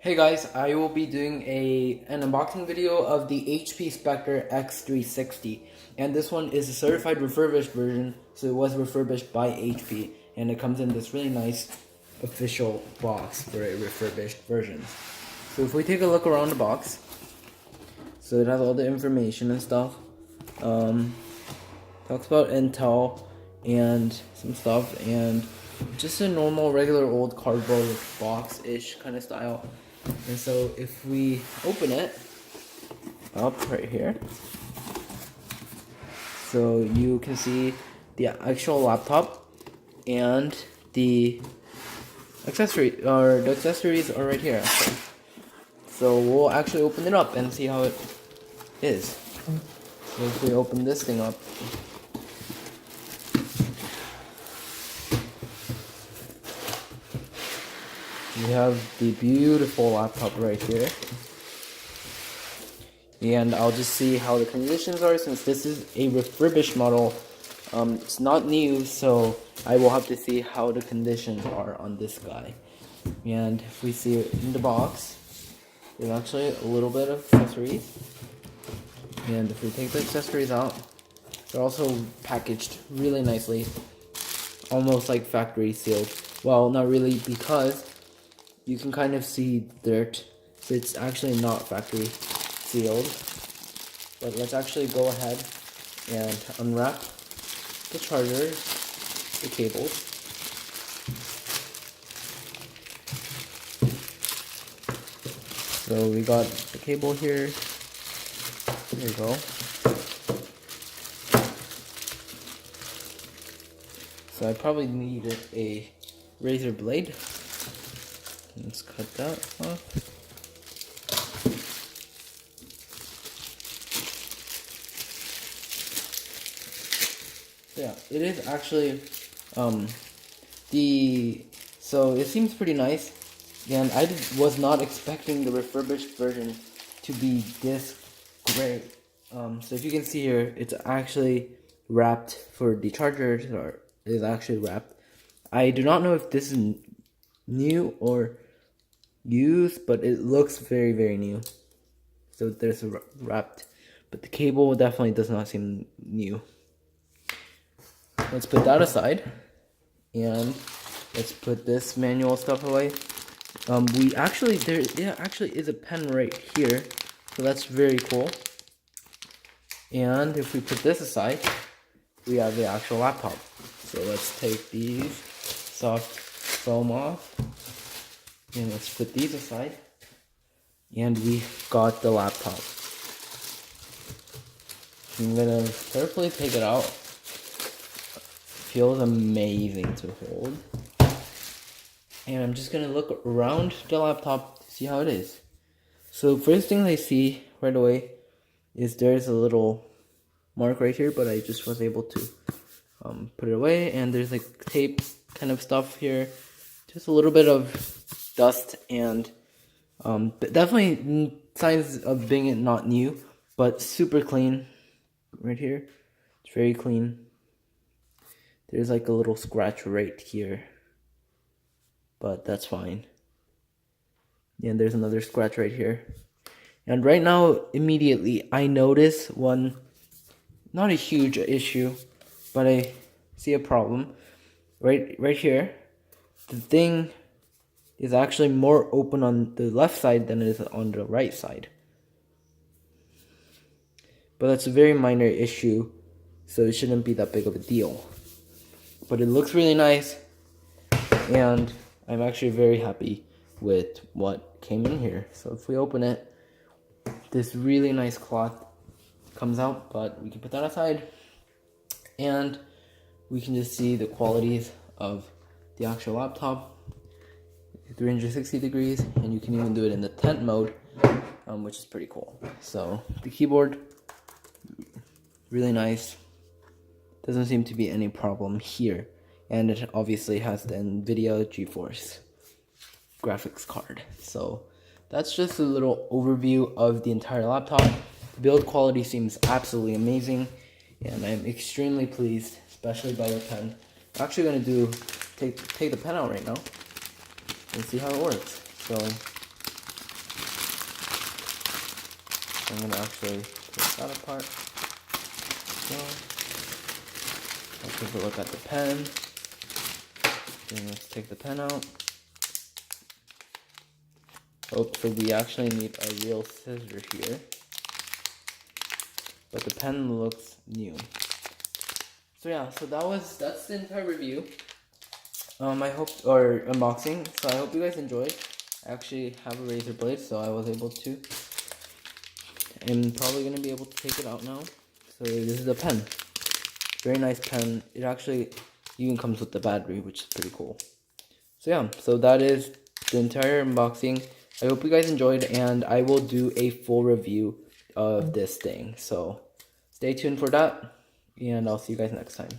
Hey guys, I will be doing an unboxing video of the HP Spectre X360, and this one is a certified refurbished version, so it was refurbished by HP, and it comes in this really nice official box for a refurbished version. So if we take a look around the box, so it has all the information and stuff, talks about Intel and some stuff, and just a normal regular old cardboard box-ish kind of style. And so if we open it up right here, so you can see the actual laptop and the accessories are right here. So we'll actually open it up and see how it is. So if we open this thing up, we have the beautiful laptop right here. And I'll just see how the conditions are, since this is a refurbished model. It's not new, so I will have to see how the conditions are on this guy. And if we see it in the box, there's actually a little bit of accessories. And if we take the accessories out, they're also packaged really nicely, almost like factory sealed. Well, not really, because you can kind of see dirt, so it's actually not factory sealed. But let's actually go ahead and unwrap the charger, the cables. So we got the cable here. There you go. So I probably needed a razor blade. Let's cut that off. Yeah, it is actually so it seems pretty nice, and I was not expecting the refurbished version to be this great. So if you can see here, it's actually wrapped for the chargers, or is actually wrapped. I do not know if this is new or used, but it looks very, very new. So there's a wrapped, but the cable definitely does not seem new. Let's put that aside, and let's put this manual stuff away. There actually is a pen right here, so that's very cool. And if we put this aside, we have the actual laptop. So let's take these soft foam off, and let's put these aside, and we've got the laptop. I'm gonna carefully take it out. Feels amazing to hold. And I'm just gonna look around the laptop to see how it is. So first thing I see right away is there's a little mark right here, but I just was able to put it away, and there's like tape kind of stuff here. Just a little bit of dust, and but definitely signs of being not new, but super clean right here. It's very clean. There's like a little scratch right here, but that's fine. And there's another scratch right here. And right now, immediately, I notice one, not a huge issue, but I see a problem. Right here, the thing is actually more open on the left side than it is on the right side. But that's a very minor issue, so it shouldn't be that big of a deal. But it looks really nice, and I'm actually very happy with what came in here. So if we open it, this really nice cloth comes out, but we can put that aside, and we can just see the qualities of the actual laptop. 360 degrees, and you can even do it in the tent mode, which is pretty cool. So the keyboard, really nice. Doesn't seem to be any problem here, and it obviously has the NVIDIA GeForce graphics card. So that's just a little overview of the entire laptop. The build quality seems absolutely amazing, and I'm extremely pleased, especially by the pen. I'm actually going to take the pen out right now and see how it works. So I'm gonna actually take that apart. So, let's take a look at the pen. Then let's take the pen out. Oh, so we actually need a real scissor here. But the pen looks new. So yeah, so that's the entire review. I hope, or unboxing. So I hope you guys enjoyed. I actually have a razor blade, so I was able to. I'm probably gonna be able to take it out now. So this is a pen. Very nice pen. It actually even comes with the battery, which is pretty cool. So yeah, so that is the entire unboxing. I hope you guys enjoyed, and I will do a full review of this thing. So stay tuned for that, and I'll see you guys next time.